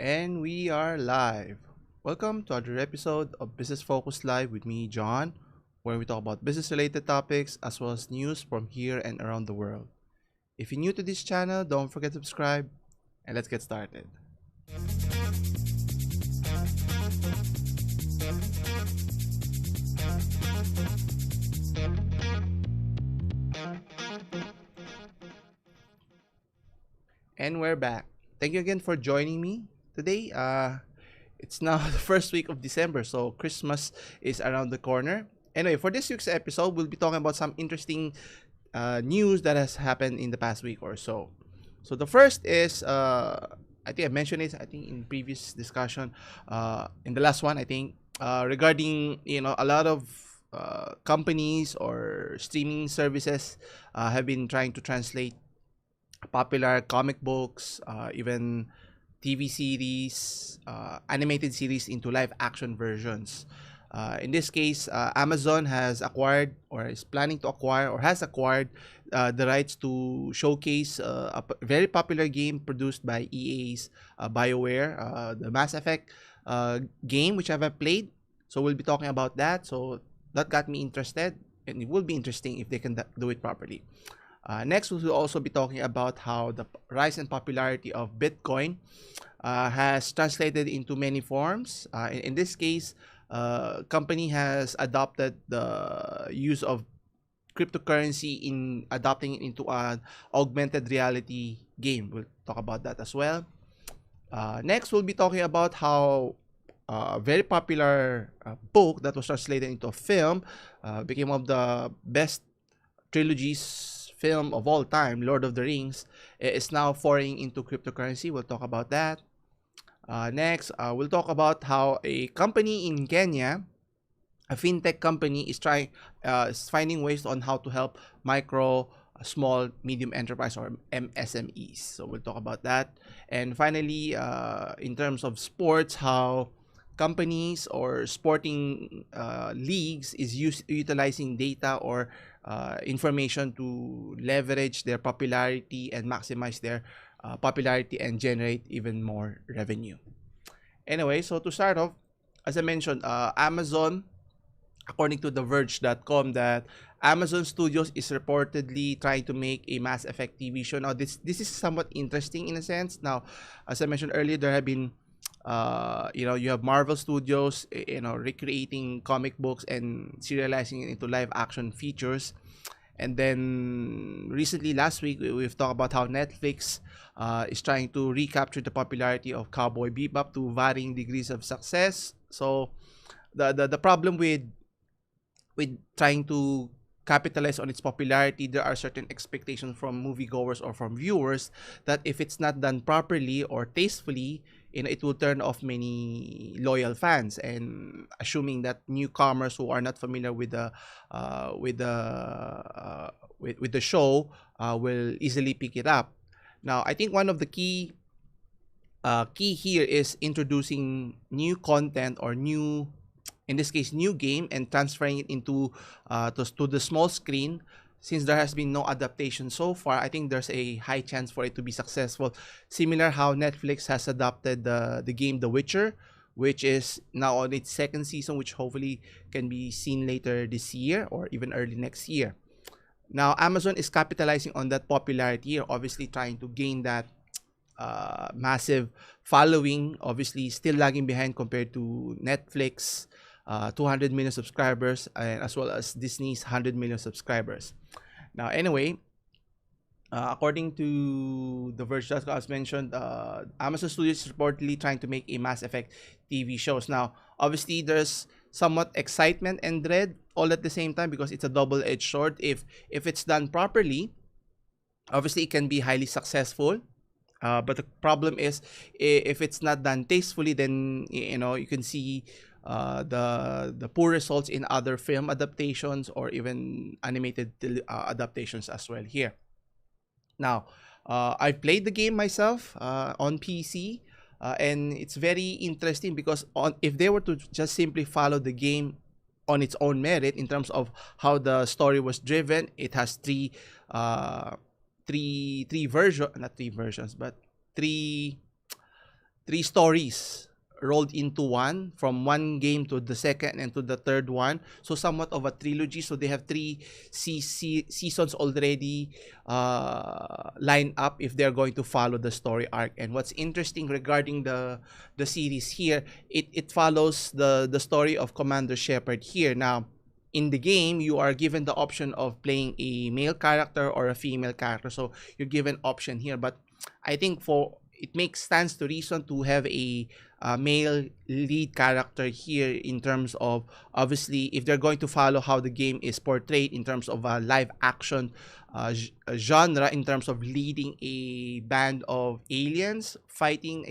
And we are live. Welcome to another episode of Business Focus Live with me, John, where we talk about business related topics as well as news from here and around the world. If you're new to this channel, don't forget to subscribe and let's get started. And we're back. Thank you again for joining me today. It's now the first week of December, so Christmas is around the corner. Anyway, for this week's episode, we'll be talking about some interesting news that has happened in the past week or so. So the first is, I think I mentioned it, I think in previous discussion, in the last one, I think, regarding, a lot of companies or streaming services have been trying to translate popular comic books, even TV series, animated series into live action versions. In this case, Amazon has acquired or is planning to acquire or has acquired the rights to showcase very popular game produced by EA's BioWare, the Mass Effect game, which I've played. So we'll be talking about that. So that got me interested, and it will be interesting if they can do it properly. Next, we'll also be talking about how the rise and popularity of Bitcoin has translated into many forms. In this case, company has adopted the use of cryptocurrency in adopting it into an augmented reality game. We'll talk about that as well. Next, we'll be talking about how a very popular book that was translated into a film became one of the best trilogies film of all time, Lord of the Rings, is now foraying into cryptocurrency. We'll talk about that. Next, we'll talk about how a company in Kenya, a fintech company, is finding ways on how to help micro, small, medium enterprise or MSMEs. So we'll talk about that. And finally, in terms of sports, how companies or sporting leagues is utilizing data or information to leverage their popularity and maximize their popularity and generate even more revenue. Anyway, so to start off, as I mentioned, Amazon, according to TheVerge.com, that Amazon Studios is reportedly trying to make a Mass Effect TV show. Now, this is somewhat interesting in a sense. Now, as I mentioned earlier, there have been you have Marvel Studios, recreating comic books and serializing it into live action features. And then recently, last week, we've talked about how Netflix is trying to recapture the popularity of Cowboy Bebop to varying degrees of success. So the problem with trying to capitalize on its popularity, there are certain expectations from moviegoers or from viewers that if it's not done properly or tastefully, it will turn off many loyal fans, and assuming that newcomers who are not familiar with the show will easily pick it up. Now, I think one of the key here is introducing new content or new, in this case, new game, and transferring it into to the small screen. Since there has been no adaptation so far, I think there's a high chance for it to be successful. Similar how Netflix has adapted the game The Witcher, which is now on its second season, which hopefully can be seen later this year or even early next year. Now, Amazon is capitalizing on that popularity, obviously trying to gain that massive following, obviously still lagging behind compared to Netflix, 200 million subscribers, and as well as Disney's 100 million subscribers. Now, anyway, according to the Verge.com, as mentioned, Amazon Studios is reportedly trying to make a Mass Effect TV shows. Now, obviously, there's somewhat excitement and dread all at the same time because it's a double-edged sword. If it's done properly, obviously it can be highly successful. But the problem is, if it's not done tastefully, then you can see the poor results in other film adaptations or even animated adaptations as well here. Now, I've played the game myself on PC, and it's very interesting because if they were to just simply follow the game on its own merit in terms of how the story was driven, it has three versions, not three versions, but three three stories rolled into one, from one game to the second and to the third one. So somewhat of a trilogy. So they have three seasons already lined up if they're going to follow the story arc. And what's interesting regarding the series here, it follows the story of Commander Shepard here. Now, in the game, you are given the option of playing a male character or a female character. So you're given option here. But I think for it makes sense to reason to have a male lead character here, in terms of, obviously, if they're going to follow how the game is portrayed in terms of a live action genre, in terms of leading a band of aliens fighting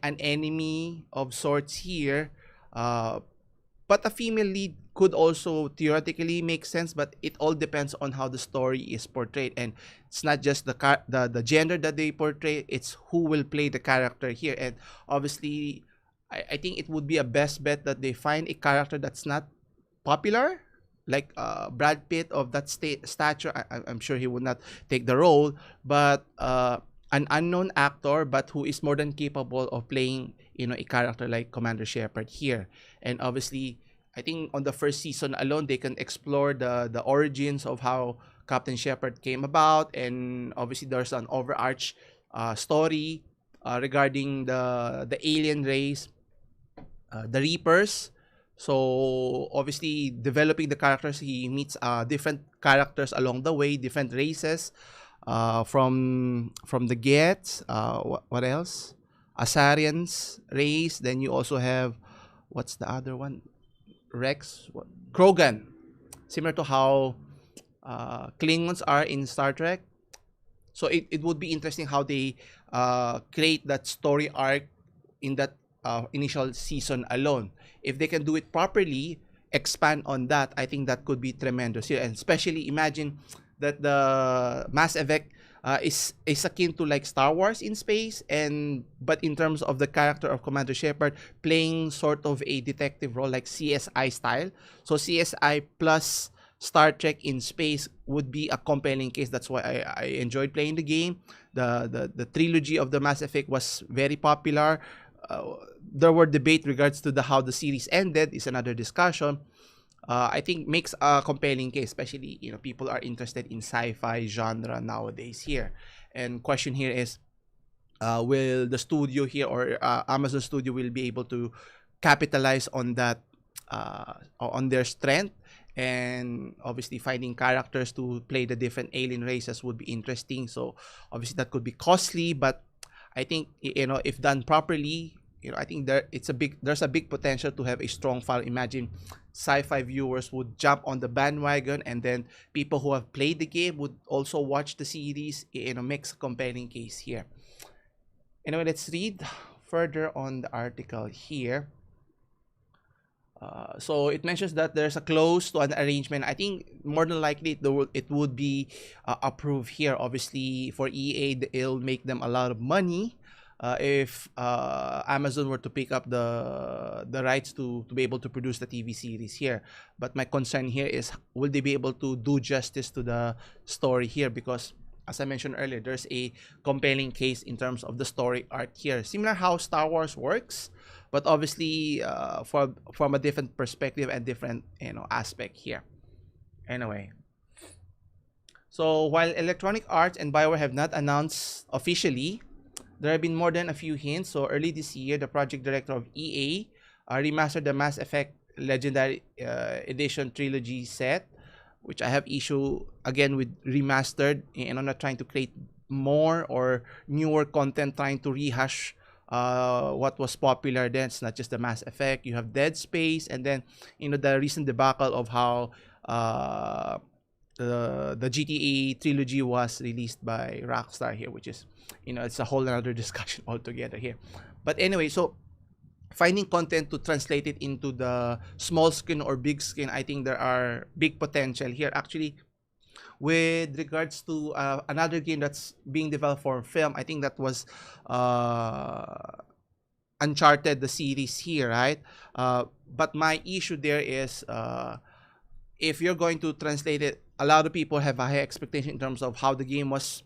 an enemy of sorts here. But a female lead could also theoretically make sense, but it all depends on how the story is portrayed. And it's not just the gender that they portray, it's who will play the character here. And obviously, I think it would be a best bet that they find a character that's not popular, like Brad Pitt of that stature. I'm sure he would not take the role, but an unknown actor, but who is more than capable of playing, a character like Commander Shepard here. And obviously, I think on the first season alone, they can explore the origins of how Captain Shepard came about, and obviously there's an overarch story regarding the alien race, the Reapers. So obviously, developing the characters, he meets different characters along the way, different races, from the Gets. What else? Asarians race. Then you also have, what's the other one? Rex, Krogan, similar to how Klingons are in Star Trek. So it would be interesting how they create that story arc in that initial season alone. If they can do it properly, expand on that, I think that could be tremendous here. And especially imagine that the Mass Effect is akin to like Star Wars in space, and but in terms of the character of Commander Shepard playing sort of a detective role, like CSI style. So CSI plus Star Trek in space would be a compelling case. That's why I enjoyed playing the game. The trilogy of the Mass Effect was very popular. There were debate regards to how the series ended, is another discussion. I think makes a compelling case, especially people are interested in sci-fi genre nowadays here. And question here is, will the studio here, or Amazon Studio, will be able to capitalize on that, on their strength? And obviously finding characters to play the different alien races would be interesting. So obviously that could be costly, but I think if done properly, I think there's a big potential to have a strong file. Imagine sci-fi viewers would jump on the bandwagon, and then people who have played the game would also watch the series. Makes a compelling case here. Anyway, let's read further on the article here. So it mentions that there's a close to an arrangement. I think more than likely it would be approved here. Obviously, for EA, it'll make them a lot of money if Amazon were to pick up the rights to be able to produce the TV series here. But my concern here is, will they be able to do justice to the story here? Because as I mentioned earlier, there's a compelling case in terms of the story arc here. Similar how Star Wars works, but obviously from a different perspective and different aspect here. Anyway, so while Electronic Arts and BioWare have not announced officially, there have been more than a few hints. So early this year, the project director of EA remastered the Mass Effect Legendary Edition trilogy set, which I have issue again with remastered, and I'm not trying to create more or newer content, trying to rehash what was popular then. It's not just the Mass Effect. You have Dead Space, and then the recent debacle of how the GTA trilogy was released by Rockstar here, which is it's a whole other discussion altogether here. But anyway, so finding content to translate it into the small screen or big screen, I think there are big potential here. Actually, with regards to another game that's being developed for film, I think that was Uncharted, the series here, right? But my issue there is, if you're going to translate it, a lot of people have a high expectation in terms of how the game was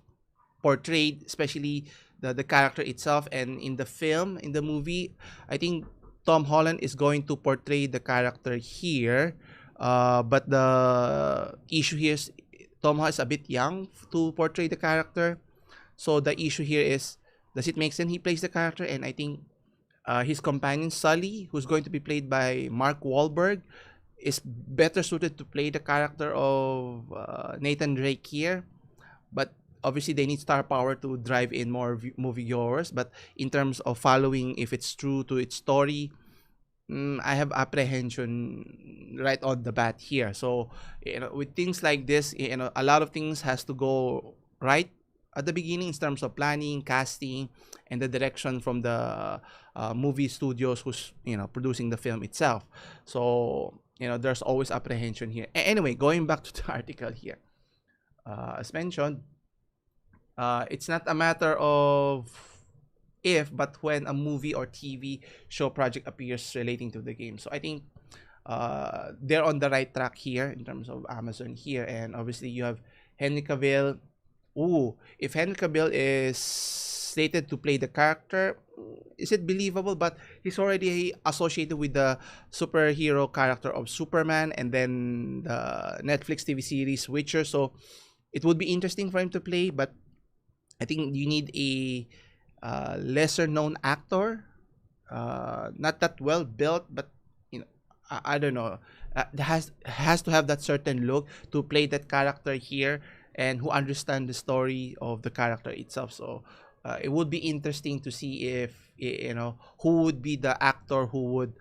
portrayed, especially the character itself. And in the film, in the movie, I think Tom Holland is going to portray the character here. But the issue here is Tom Holland is a bit young to portray the character. So the issue here is, does it make sense he plays the character? And I think his companion Sully, who's going to be played by Mark Wahlberg, is better suited to play the character of Nathan Drake here. But obviously they need star power to drive in more movie goers. But in terms of following, if it's true to its story, I have apprehension right on the bat here. So with things like this, a lot of things has to go right at the beginning in terms of planning, casting, and the direction from the movie studios who's producing the film itself. So there's always apprehension here. Anyway, going back to the article here, as mentioned, it's not a matter of if, but when a movie or TV show project appears relating to the game. So I think they're on the right track here in terms of Amazon here. And obviously you have Henry Cavill. Ooh, if Henry Cavill is slated to play the character, is it believable? But he's already associated with the superhero character of Superman and then the Netflix TV series Witcher. So it would be interesting for him to play, but I think you need a lesser known actor, not that well built, but I don't know, has to have that certain look to play that character here, and who understand the story of the character itself. So it would be interesting to see if who would be the actor who would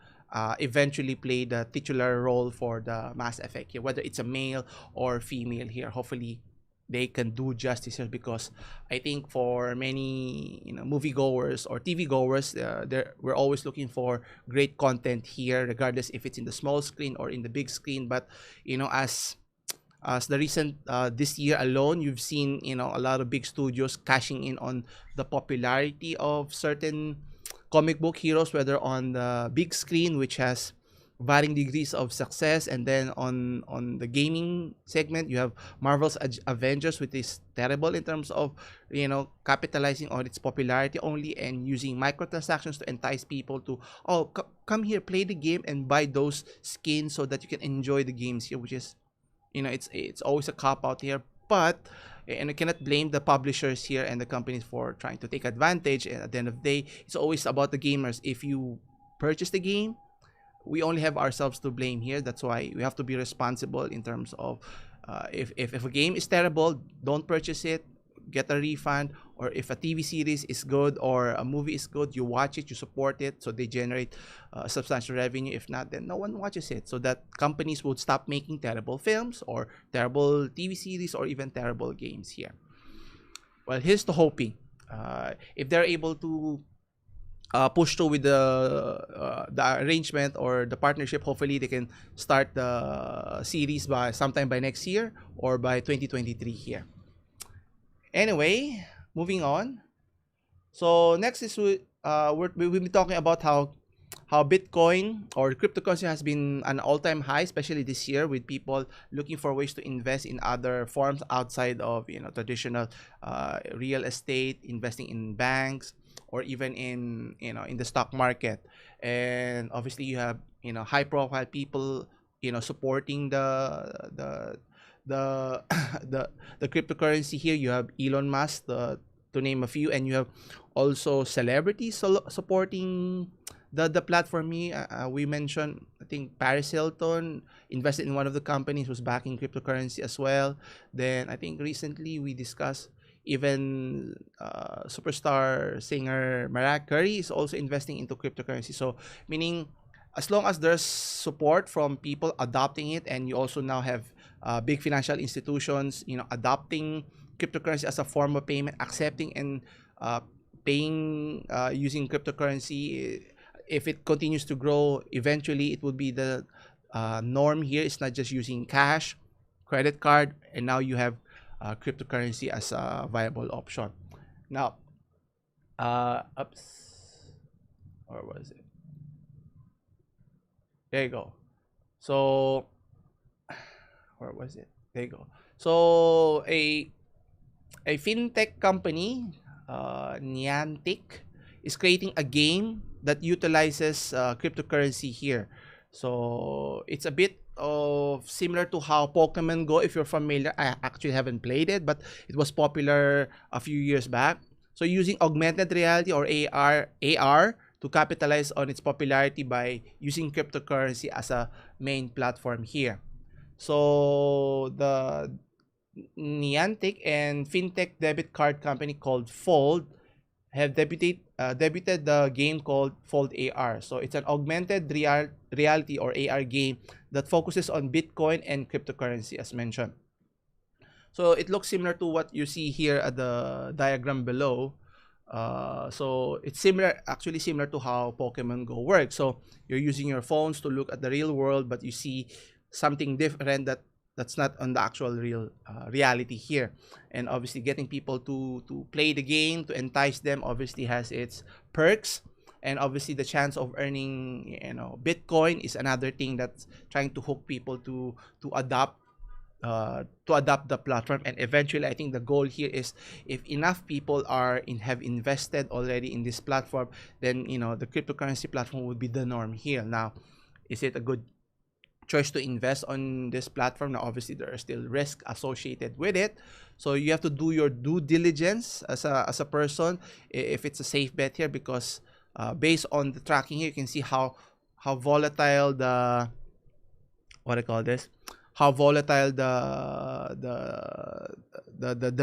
eventually play the titular role for the Mass Effect here, whether it's a male or female here. Hopefully they can do justice here, because I think for many moviegoers or TV goers, we're always looking for great content here, regardless if it's in the small screen or in the big screen. But as the recent this year alone, you've seen a lot of big studios cashing in on the popularity of certain comic book heroes, whether on the big screen, which has varying degrees of success, and then on the gaming segment you have Marvel's Avengers, which is terrible in terms of capitalizing on its popularity only and using microtransactions to entice people to come here, play the game and buy those skins so that you can enjoy the games here, which is it's always a cop out here. But I cannot blame the publishers here and the companies for trying to take advantage. And at the end of the day, it's always about the gamers. If you purchase the game, we only have ourselves to blame here. That's why we have to be responsible in terms of if a game is terrible, don't purchase it, get a refund. Or if a TV series is good or a movie is good, you watch it, you support it, so they generate substantial revenue. If not, then no one watches it, so that companies would stop making terrible films or terrible TV series or even terrible games here. Well, here's the hoping. If they're able to push through with the arrangement or the partnership, hopefully they can start the series by sometime by next year or by 2023 here. Anyway, moving on. So next is we'll be talking about how Bitcoin or cryptocurrency has been an all-time high, especially this year, with people looking for ways to invest in other forms outside of traditional real estate, investing in banks, or even in the stock market. And obviously you have high-profile people supporting the the cryptocurrency here. You have Elon Musk, to name a few, and you have also celebrities supporting the platform here. We mentioned, I think Paris Hilton invested in one of the companies, was backing cryptocurrency as well. Then I think recently we discussed even superstar singer Mariah Carey is also investing into cryptocurrency. So meaning, as long as there's support from people adopting it, and you also now have big financial institutions adopting cryptocurrency as a form of payment, accepting and paying using cryptocurrency, if it continues to grow, eventually it will be the norm here. It's not just using cash, credit card, and now you have cryptocurrency as a viable option. Now, oops, or was it? There you go. So, where was it? There you go. So a fintech company, Niantic, is creating a game that utilizes cryptocurrency here. So it's a bit of similar to how Pokemon Go, if you're familiar. I actually haven't played it, but it was popular a few years back. So using augmented reality or AR to capitalize on its popularity by using cryptocurrency as a main platform here. So the Niantic and fintech debit card company called Fold have debuted the game called Fold AR. So it's an augmented reality or AR game that focuses on Bitcoin and cryptocurrency as mentioned. So it looks similar to what you see here at the diagram below. So it's actually similar to how Pokemon Go works. So you're using your phones to look at the real world, but you see something different that's not on the actual real reality here. And obviously getting people to play the game, to entice them, obviously has its perks. And obviously the chance of earning, Bitcoin is another thing that's trying to hook people to adopt the platform. And eventually I think the goal here is, if enough people have invested already in this platform, then the cryptocurrency platform would be the norm here. Now, is it a good choice to invest on this platform? Now obviously there are still risks associated with it, so you have to do your due diligence as a person if it's a safe bet here, because based on the tracking here, you can see how volatile what I call this how volatile the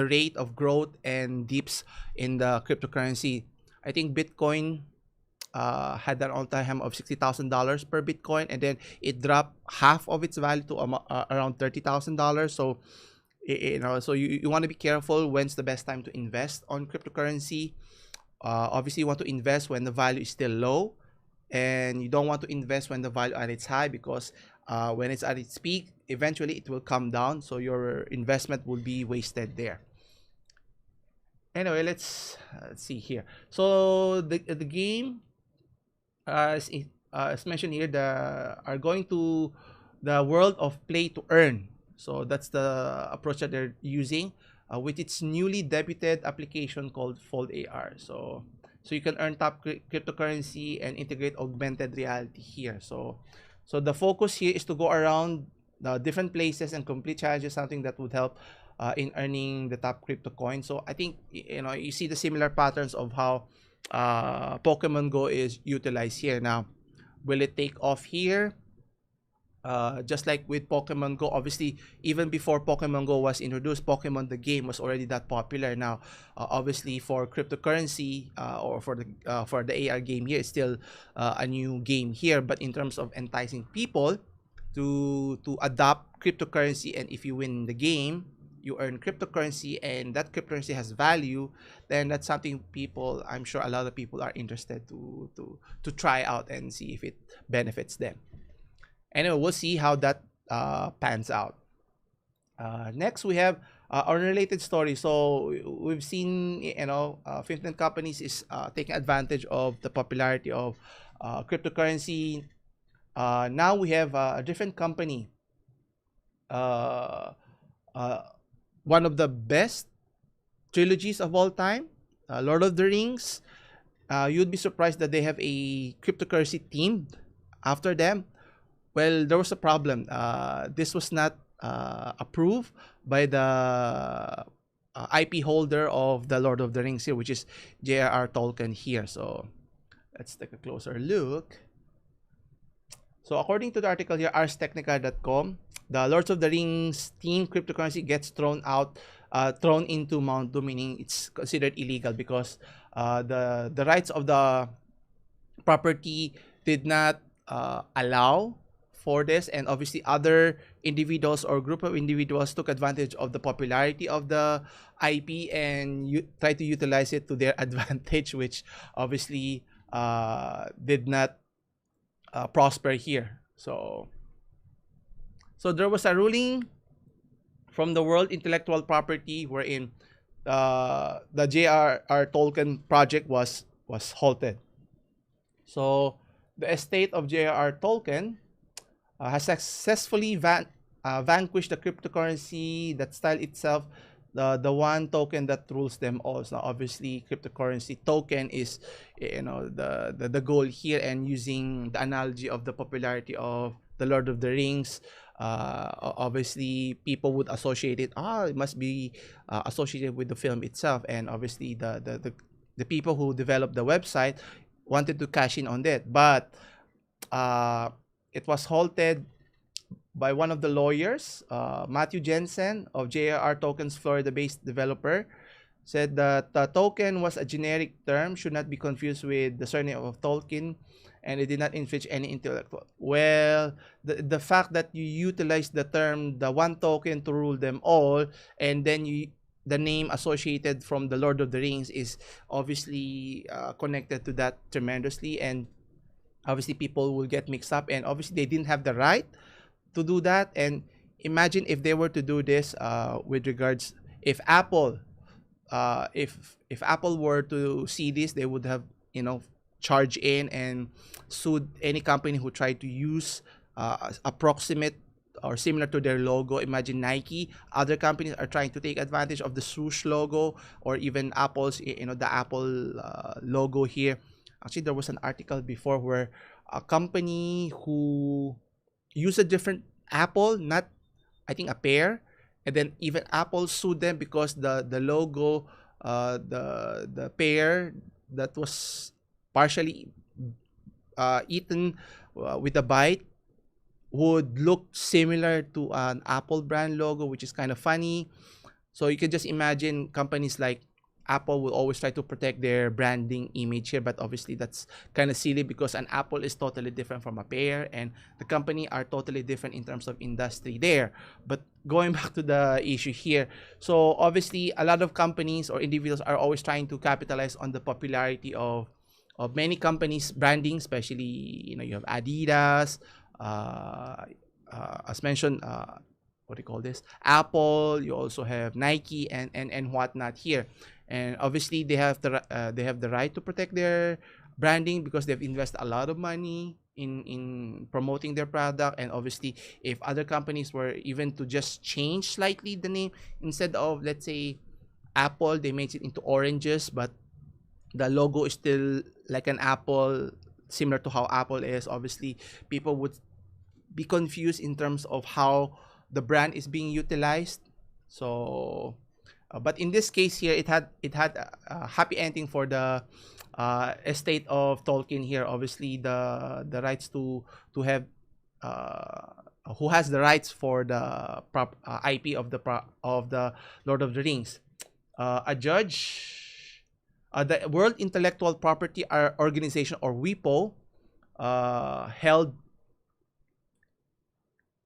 rate of growth and dips in the cryptocurrency. I think Bitcoin had an all-time high of $60,000 per Bitcoin, and then it dropped half of its value to around $30,000. So so you want to be careful when's the best time to invest on cryptocurrency. Obviously, you want to invest when the value is still low, and you don't want to invest when the value at its high, because when it's at its peak, eventually it will come down, so your investment will be wasted there. Anyway, let's see here. So the game, as mentioned here, are going to the world of play to earn. So that's the approach that they're using with its newly debuted application called Fold AR. So you can earn top cryptocurrency and integrate augmented reality here. So the focus here is to go around different places and complete challenges, something that would help in earning the top crypto coin. So I think you see the similar patterns of how Pokemon Go is utilized here. Now, will it take off here? Just like with Pokemon Go, obviously, even before Pokemon Go was introduced, Pokemon the game was already that popular. Now, obviously, for cryptocurrency or for the AR game here, it's still a new game here. But in terms of enticing people to adopt cryptocurrency, and if you win the game, you earn cryptocurrency, and that cryptocurrency has value, then that's something I'm sure a lot of people are interested to try out and see if it benefits them. Anyway, we'll see how that pans out. Next, we have unrelated story. So we've seen, fintech companies is taking advantage of the popularity of cryptocurrency. Now we have a different company. One of the best trilogies of all time, Lord of the Rings. You'd be surprised that they have a cryptocurrency themed after them. Well, there was a problem. This was not approved by the IP holder of the Lord of the Rings here, which is J.R.R. Tolkien here. So let's take a closer look. So according to the article here, arstechnica.com, the Lords of the Rings theme cryptocurrency gets thrown into Mount Doom, meaning it's considered illegal because the rights of the property did not allow for this, and obviously other individuals or group of individuals took advantage of the popularity of the IP and tried to utilize it to their advantage, which obviously did not prosper here. So there was a ruling from the World Intellectual Property wherein the J.R.R. Tolkien project was halted. So the estate of J.R.R. Tolkien has successfully vanquished the cryptocurrency that styled itself the one token that rules them all. So obviously, cryptocurrency token is, the goal here. And using the analogy of the popularity of the Lord of the Rings, obviously people would associate it. It must be associated with the film itself. And obviously, the people who developed the website wanted to cash in on that, but uh, it was halted by one of the lawyers, Matthew Jensen of JRR Tokens, Florida-based developer, said that the token was a generic term, should not be confused with the surname of Tolkien, and it did not infringe any intellectual. Well, the fact that you utilize the term, the one token to rule them all, and then the name associated from the Lord of the Rings is obviously connected to that tremendously, and obviously people will get mixed up, and obviously they didn't have the right to do that. And imagine if they were to do this with regards, if Apple, if Apple were to see this, they would have, charged in and sued any company who tried to use approximate or similar to their logo. Imagine Nike, other companies are trying to take advantage of the swoosh logo, or even Apple's, the Apple logo here. Actually, there was an article before where a company who used a different Apple, not, I think, a pair, and then even Apple sued them because the logo, the pair that was partially eaten with a bite would look similar to an Apple brand logo, which is kind of funny. So you can just imagine companies like Apple will always try to protect their branding image here, but obviously that's kind of silly because an Apple is totally different from a pear, and the company are totally different in terms of industry there. But going back to the issue here, so obviously a lot of companies or individuals are always trying to capitalize on the popularity of many companies' branding, especially you have Adidas, as mentioned, what do you call this? Apple. You also have Nike and whatnot here. And obviously they have the right to protect their branding because they've invested a lot of money in promoting their product. And obviously, if other companies were even to just change slightly the name, instead of, let's say, Apple, they made it into oranges, but the logo is still like an apple, similar to how Apple is. Obviously, people would be confused in terms of how the brand is being utilized. So but in this case here, it had a happy ending for the estate of Tolkien here. Obviously, the rights to have, who has the rights for the IP of the Lord of the Rings. A judge, the World Intellectual Property Organization, or WIPO,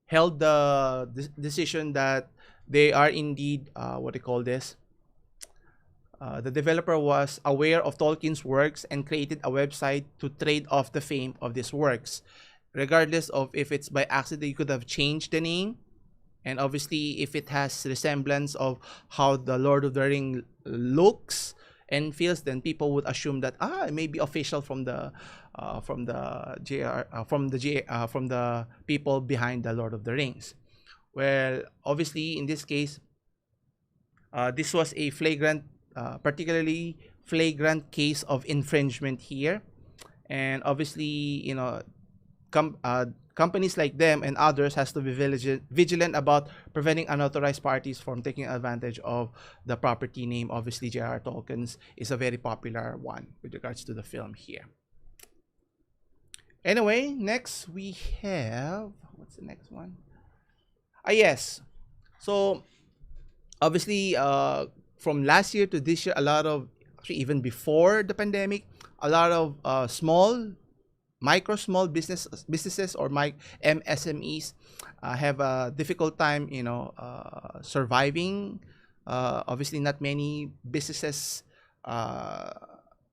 held the decision that they are indeed, what do you call this? The developer was aware of Tolkien's works and created a website to trade off the fame of these works. Regardless of if it's by accident, you could have changed the name. And obviously, if it has resemblance of how the Lord of the Ring looks and feels, then people would assume that it may be official from the people behind the Lord of the Rings. Well, obviously, in this case, this was a particularly flagrant case of infringement here. And obviously, companies like them and others has to be vigilant about preventing unauthorized parties from taking advantage of the property name. Obviously, J.R.R. Tolkien's is a very popular one with regards to the film here. Anyway, next we have, what's the next one? Yes. So obviously, from last year to this year, a lot of, actually even before the pandemic, a lot of small businesses or MSMEs have a difficult time, surviving. Obviously, not many businesses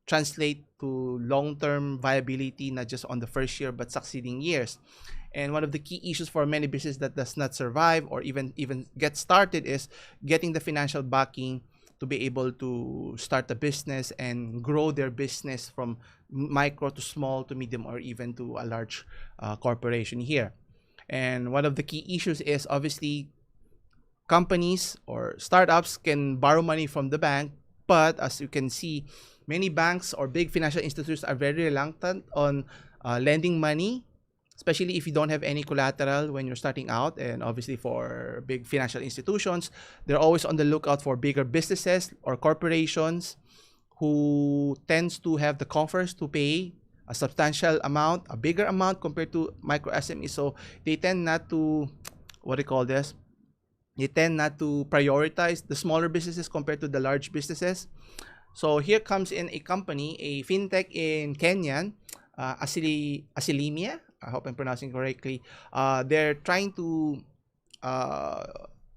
translate to long-term viability, not just on the first year but succeeding years. And one of the key issues for many businesses that does not survive or even get started is getting the financial backing to be able to start a business and grow their business from micro to small to medium or even to a large corporation here. And one of the key issues is obviously companies or startups can borrow money from the bank, but as you can see, many banks or big financial institutions are very reluctant on lending money, especially if you don't have any collateral when you're starting out. And obviously for big financial institutions, they're always on the lookout for bigger businesses or corporations who tends to have the coffers to pay a substantial amount, a bigger amount compared to micro SMEs. So they tend not to, what do you call this? They tend not to prioritize the smaller businesses compared to the large businesses. So here comes in a company, a fintech in Kenya, Asilimia. I hope I'm pronouncing correctly. They're trying to uh,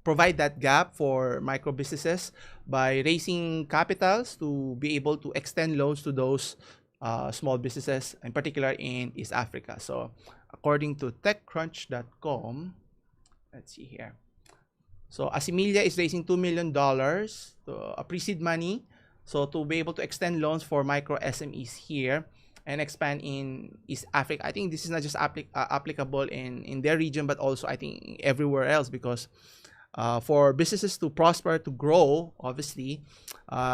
provide that gap for micro businesses by raising capitals to be able to extend loans to those small businesses, in particular in East Africa. So according to TechCrunch.com, let's see here. So Asimilia is raising $2 million to pre-seed money, so to be able to extend loans for micro SMEs here and expand in East Africa. I think this is not just applicable in their region, but also I think everywhere else, because for businesses to prosper, to grow, obviously,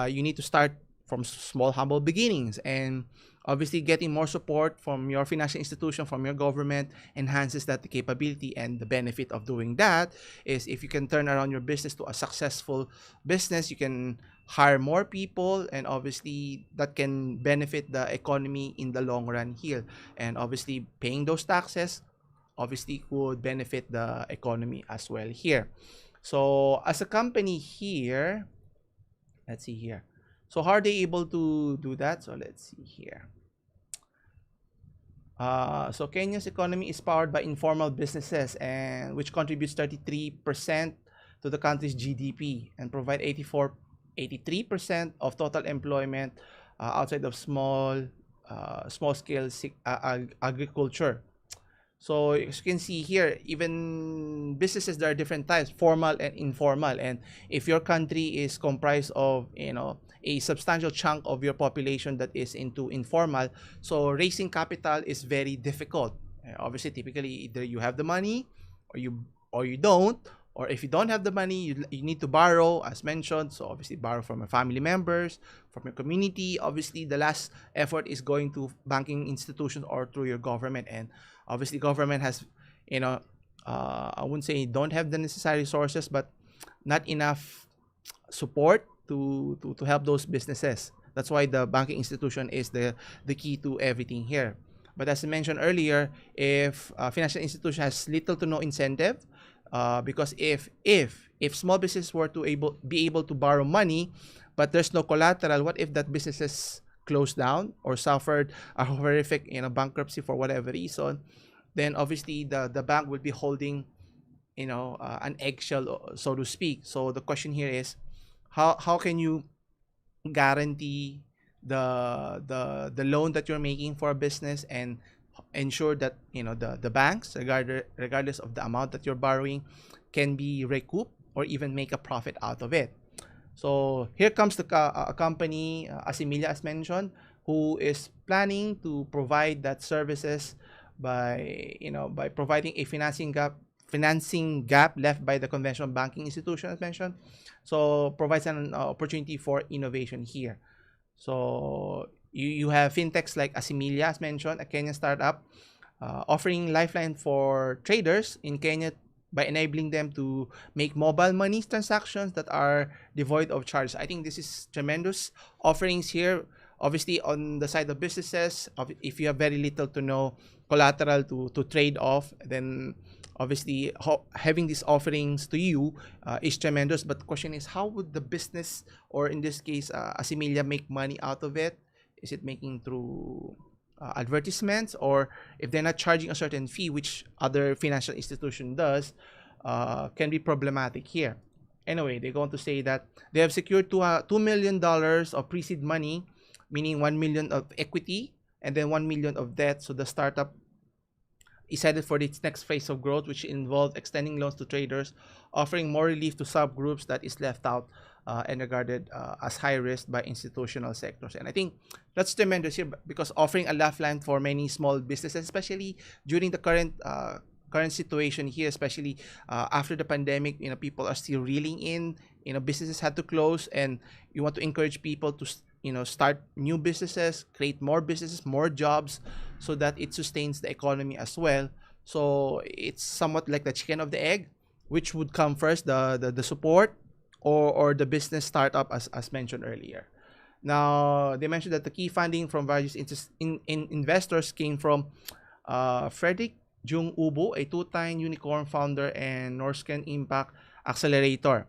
you need to start from small, humble beginnings. And obviously, getting more support from your financial institution, from your government, enhances that capability. And the benefit of doing that is if you can turn around your business to a successful business, you can hire more people, and obviously that can benefit the economy in the long run here. And obviously, paying those taxes obviously would benefit the economy as well here. So as a company here, let's see here. So how are they able to do that? So let's see here. So Kenya's economy is powered by informal businesses, and which contributes 33% to the country's GDP and provide 83% of total employment outside of small scale agriculture. So as you can see here, even businesses, there are different types, formal and informal. And if your country is comprised of, a substantial chunk of your population that is into informal, so raising capital is very difficult. Obviously, typically either you have the money or you don't, or if you don't have the money, you need to borrow, as mentioned. So obviously borrow from your family members, from your community. Obviously, the last effort is going to banking institutions or through your government. And obviously, government has, I wouldn't say don't have the necessary resources, but not enough support to help those businesses. That's why the banking institution is the key to everything here. But as I mentioned earlier, if a financial institution has little to no incentive, because if small business were to be able to borrow money, but there's no collateral, what if that businesses closed down or suffered a horrific bankruptcy for whatever reason? Then obviously the bank will be holding an eggshell, so to speak. So the question here is, how can you guarantee the loan that you're making for a business and ensure that the banks, regardless of the amount that you're borrowing, can be recouped or even make a profit out of it? So here comes a company, Asimilia, as mentioned, who is planning to provide that services by providing a financing gap left by the conventional banking institution, as mentioned. So provides an opportunity for innovation here. So you have fintechs like Asimilia, as mentioned, a Kenyan startup, offering lifeline for traders in Kenya by enabling them to make mobile money transactions that are devoid of charges. I think this is tremendous offerings here. Obviously, on the side of businesses, if you have very little to no collateral to trade off, then obviously having these offerings to you is tremendous. But the question is, how would the business, or in this case, Asimilia, make money out of it? Is it making through advertisements, or if they're not charging a certain fee, which other financial institution does, can be problematic here. Anyway, they're going to say that they have secured $2 million of pre-seed money, meaning 1 million of equity and then 1 million of debt. So the startup is headed for its next phase of growth, which involves extending loans to traders, offering more relief to subgroups that is left out and regarded as high risk by institutional sectors. And I think that's tremendous here, because offering a lifeline for many small businesses, especially during the current current situation here, especially after the pandemic, people are still reeling in. Businesses had to close, and you want to encourage people to start new businesses, create more businesses, more jobs, so that it sustains the economy as well. So it's somewhat like the chicken of the egg, which would come first, the support or the business startup, as mentioned earlier. Now, they mentioned that the key funding from various investors came from Frederick Jung Ubo, a two-time unicorn founder and Norsken Impact Accelerator.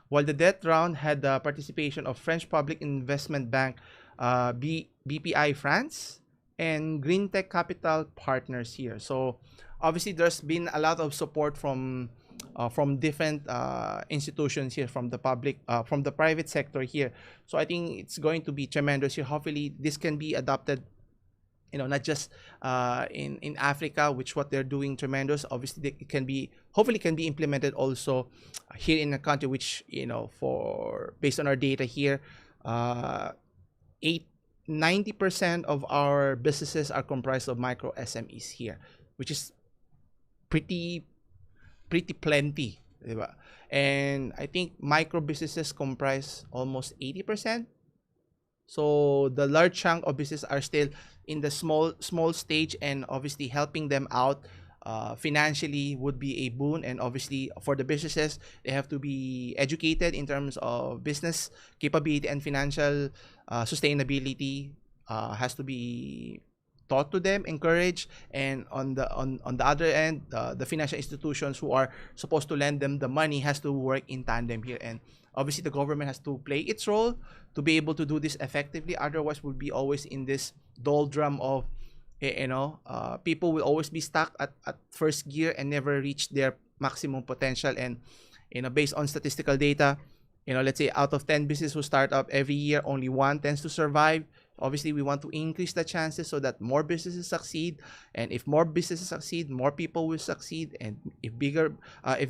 While the debt round had the participation of French Public Investment Bank, BPI France, and Green Tech Capital Partners here. So obviously there's been a lot of support from different institutions here, from the public, from the private sector here. So I think it's going to be tremendous here. Hopefully this can be adopted, not just in Africa, which what they're doing tremendous. Obviously it can be, hopefully can be implemented also here in the country, which for based on our data here, 90% of our businesses are comprised of micro SMEs here, which is pretty plenty, diba? And I think micro businesses comprise almost 80%. So the large chunk of businesses are still in the small stage, and obviously helping them out financially would be a boon. And obviously for the businesses, they have to be educated in terms of business capability, and financial sustainability has to be taught to them, encouraged. And on the other end, the financial institutions who are supposed to lend them the money has to work in tandem here. And obviously the government has to play its role to be able to do this effectively. Otherwise we'll be always in this doldrum of people will always be stuck at first gear and never reach their maximum potential. And based on statistical data, let's say out of 10 businesses who start up every year, only one tends to survive. Obviously we want to increase the chances so that more businesses succeed, and if more businesses succeed, more people will succeed. And if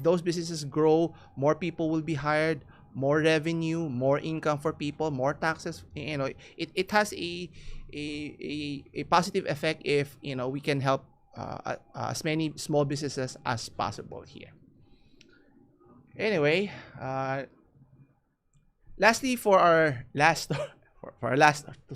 those businesses grow, more people will be hired, more revenue, more income for people, more taxes. It has a positive effect if we can help as many small businesses as possible here. Anyway, lastly, for our last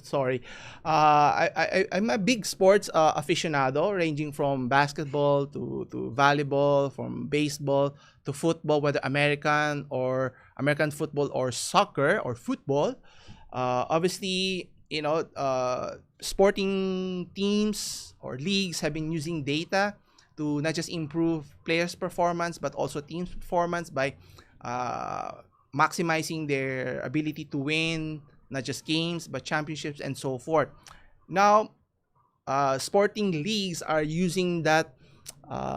story, I'm a big sports aficionado, ranging from basketball to volleyball, from baseball to football, whether American football or soccer or football. Obviously, sporting teams or leagues have been using data to not just improve players' performance, but also teams' performance by maximizing their ability to win not just games but championships and so forth. Now, sporting leagues are using that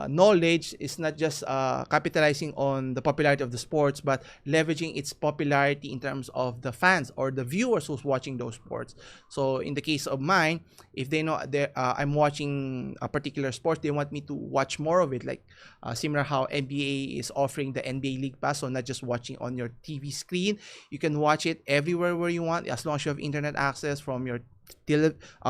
knowledge. Is not just capitalizing on the popularity of the sports, but leveraging its popularity in terms of the fans or the viewers who's watching those sports. So in the case of mine, if they know I'm watching a particular sport, they want me to watch more of it, like similar how NBA is offering the NBA League Pass. So not just watching on your TV screen, you can watch it everywhere where you want, as long as you have internet access from your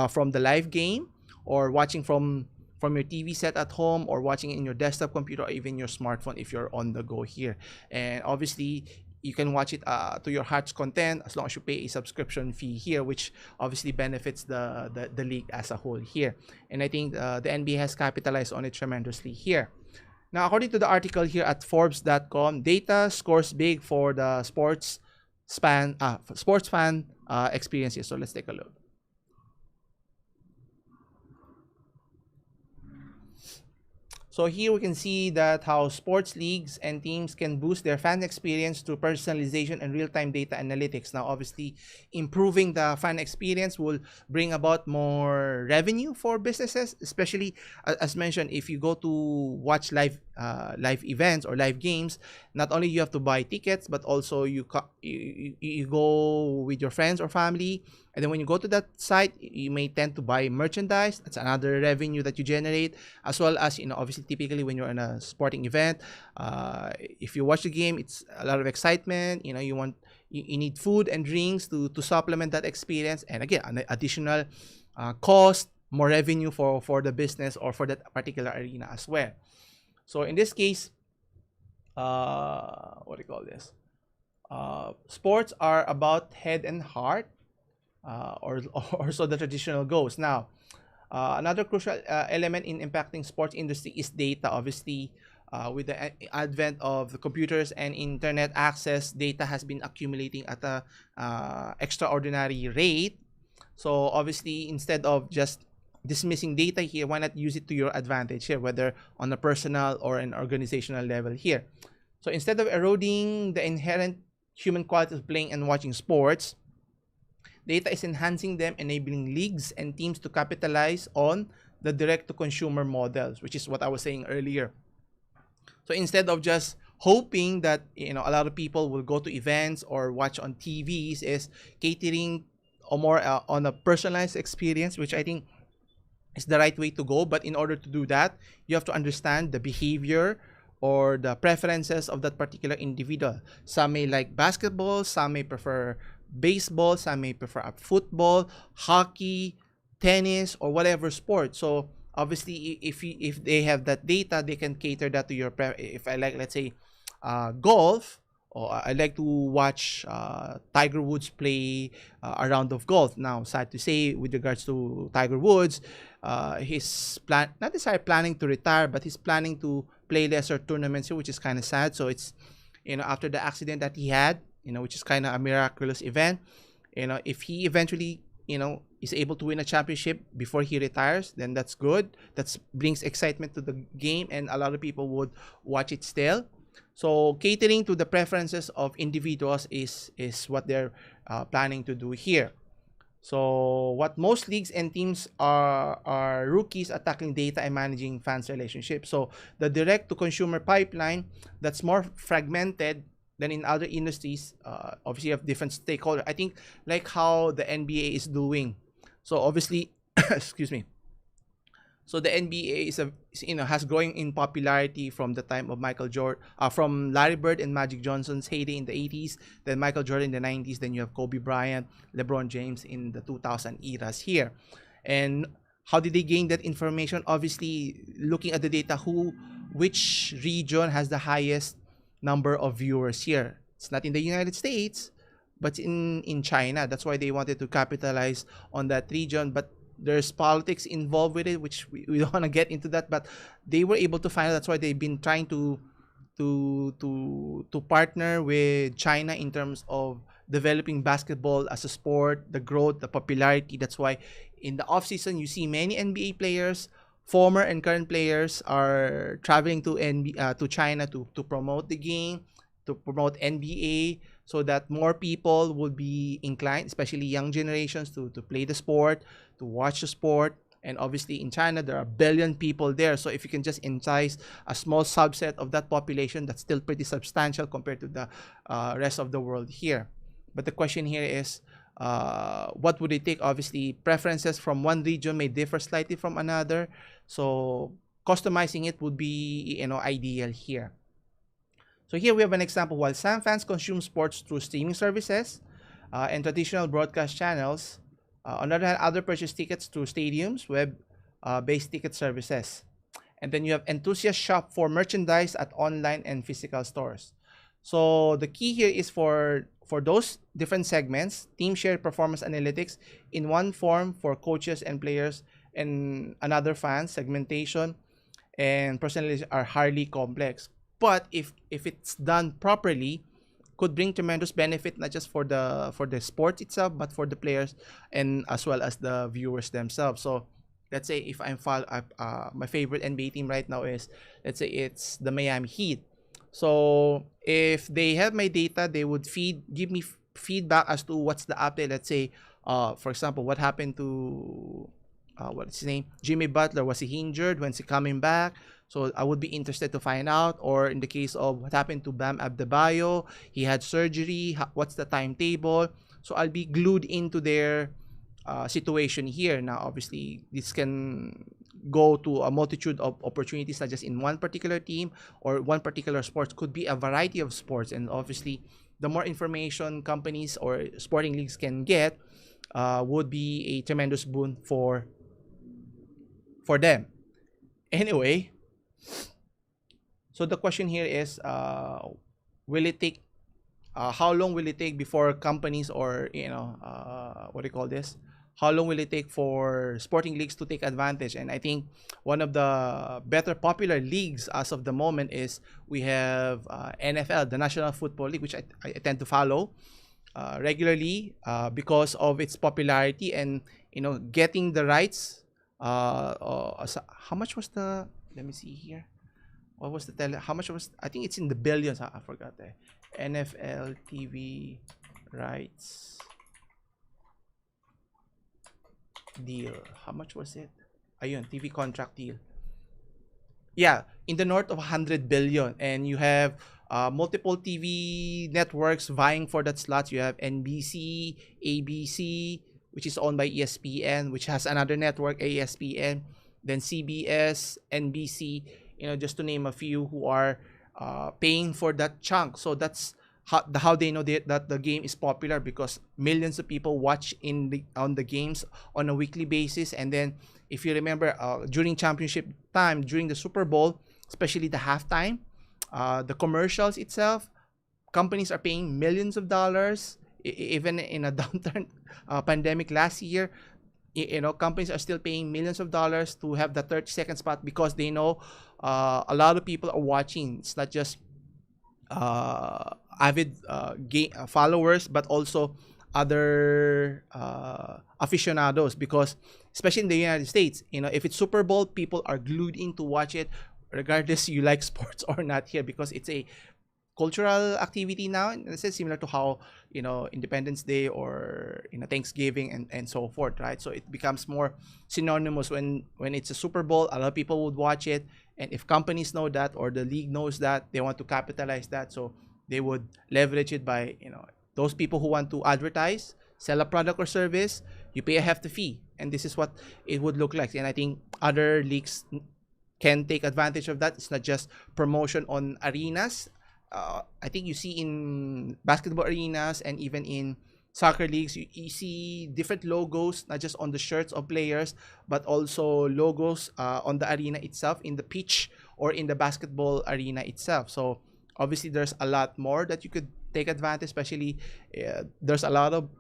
from the live game, or watching from your TV set at home, or watching it in your desktop computer, or even your smartphone if you're on the go here. And obviously you can watch it to your heart's content, as long as you pay a subscription fee here, which obviously benefits the league as a whole here. And I think the NBA has capitalized on it tremendously here. Now, according to the article here at Forbes.com, data scores big for the sports fan experience here. So let's take a look. So here we can see that how sports leagues and teams can boost their fan experience through personalization and real-time data analytics. Now, obviously, improving the fan experience will bring about more revenue for businesses, especially as mentioned, if you go to watch live events or live games. Not only you have to buy tickets, but also you go with your friends or family. And then when you go to that site, you may tend to buy merchandise. That's another revenue that you generate, as well as, obviously, typically when you're in a sporting event, if you watch the game, it's a lot of excitement. You need food and drinks to supplement that experience. And again, an additional cost, more revenue for the business or for that particular arena as well. So in this case, what do you call this? Sports are about head and heart, or so the traditional goes. Now, another crucial element in impacting sports industry is data. Obviously, with the advent of the computers and internet access, data has been accumulating at a extraordinary rate. So obviously, instead of just dismissing data here, why not use it to your advantage here, whether on a personal or an organizational level here. So instead of eroding the inherent human quality of playing and watching sports, data is enhancing them, enabling leagues and teams to capitalize on the direct-to-consumer models, which is what I was saying earlier. So instead of just hoping that a lot of people will go to events or watch on TVs, is catering or more on a personalized experience, which I think is the right way to go. But in order to do that, you have to understand the behavior or the preferences of that particular individual. Some may like basketball, some may prefer baseball, some may prefer football, hockey, tennis, or whatever sport. So obviously, if they have that data, they can cater that to your if I like, let's say, golf, or I like to watch Tiger Woods play a round of golf. Now, sad to say, with regards to Tiger Woods, he's not necessarily planning to retire, but he's planning to play lesser tournaments here, which is kind of sad. So it's, after the accident that he had, which is kind of a miraculous event, if he eventually, is able to win a championship before he retires, then that's good. That brings excitement to the game, and a lot of people would watch it still. So catering to the preferences of individuals is what they're planning to do here. So what most leagues and teams are rookies at tackling data and managing fans' relationships. So the direct-to-consumer pipeline that's more fragmented than in other industries, obviously have different stakeholders. I think like how the NBA is doing. So obviously, excuse me. So the NBA has growing in popularity from the time of Michael Jordan, from Larry Bird and Magic Johnson's heyday in the 80s, then Michael Jordan in the 90s, then you have Kobe Bryant, LeBron James in the 2000 eras here. And how did they gain that information? Obviously, looking at the data, which region has the highest number of viewers here. It's not in the United States, but in China. That's why they wanted to capitalize on that region. But there's politics involved with it, which we don't want to get into that, but they were able to find out. That's why they've been trying to partner with China in terms of developing basketball as a sport, the growth, the popularity. That's why in the off season you see many NBA players, former and current players, are traveling to China to promote the game, to promote NBA, so that more people would be inclined, especially young generations, to play the sport, to watch the sport. And obviously in China, there are a billion people there. So if you can just entice a small subset of that population, that's still pretty substantial compared to the rest of the world here. But the question here is, what would it take? Obviously, preferences from one region may differ slightly from another. So customizing it would be, ideal here. So here we have an example. While some fans consume sports through streaming services and traditional broadcast channels, on the other hand, others purchase tickets through stadiums, web-based ticket services. And then you have enthusiasts shop for merchandise at online and physical stores. So the key here is for those different segments, team share performance analytics in one form for coaches and players, and another fans. Segmentation and personalization are highly complex. But if it's done properly, could bring tremendous benefit, not just for the sport itself, but for the players and as well as the viewers themselves. So let's say if my favorite NBA team right now is, let's say it's the Miami Heat. So if they have my data, they would give me feedback as to what's the update. Let's say, for example, what happened to what's his name, Jimmy Butler? Was he injured? When's he coming back? So I would be interested to find out. Or in the case of what happened to Bam Adebayo, he had surgery. What's the timetable? So I'll be glued into their situation here. Now, obviously, this can go to a multitude of opportunities, not just in one particular team or one particular sports. Could be a variety of sports. And obviously, the more information companies or sporting leagues can get would be a tremendous boon for them. Anyway, So the question here is, will it take how long will it take before companies, or what do you call this, how long will it take for sporting leagues to take advantage? And I think one of the better popular leagues as of the moment is we have NFL, the National Football League, which I tend to follow regularly because of its popularity, and getting the rights. How much was the, let me see here, what was the how much was, I think it's in the billions. I forgot that. NFL TV rights deal, how much was it? Ayun, TV contract deal. Yeah, in the north of 100 billion, and you have multiple TV networks vying for that slot. You have NBC, ABC, which is owned by ESPN, which has another network, ESPN, then CBS, NBC, just to name a few, who are paying for that chunk. So that's how they know that the game is popular, because millions of people watch on the games on a weekly basis. And then if you remember, during championship time, during the Super Bowl, especially the halftime, the commercials itself, companies are paying millions of dollars. Even in a downturn pandemic last year, companies are still paying millions of dollars to have the 30-second spot, because they know a lot of people are watching. It's not just avid game followers, but also other aficionados, because especially in the United States, if it's Super Bowl, people are glued in to watch it, regardless you like sports or not here, because it's a cultural activity now. And this is similar to how Independence Day or Thanksgiving and so forth, right? So it becomes more synonymous when it's a Super Bowl. A lot of people would watch it, and if companies know that, or the league knows that, they want to capitalize that, so they would leverage it by those people who want to advertise, sell a product or service. You pay a hefty fee, and this is what it would look like. And I think other leagues can take advantage of that. It's not just promotion on arenas. I think you see in basketball arenas and even in soccer leagues, you see different logos, not just on the shirts of players, but also logos on the arena itself, in the pitch or in the basketball arena itself. So obviously there's a lot more that you could take advantage, especially there's a lot of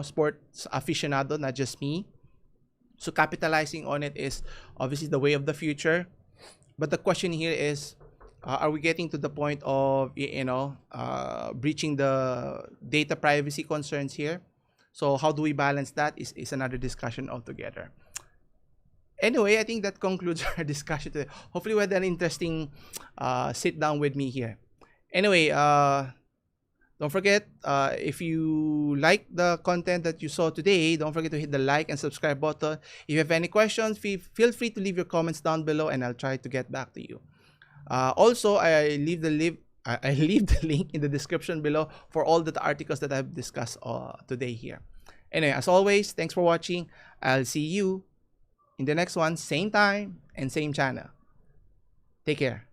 sports aficionado, not just me. So capitalizing on it is obviously the way of the future. But the question here is, are we getting to the point of breaching the data privacy concerns here? So how do we balance that is another discussion altogether. Anyway, I think that concludes our discussion today. Hopefully we had an interesting sit down with me here. Anyway, don't forget, if you like the content that you saw today, don't forget to hit the like and subscribe button. If you have any questions, feel free to leave your comments down below, and I'll try to get back to you. Also, I leave the link in the description below for all the articles that I've discussed today here. Anyway, as always, thanks for watching. I'll see you in the next one, same time and same channel. Take care.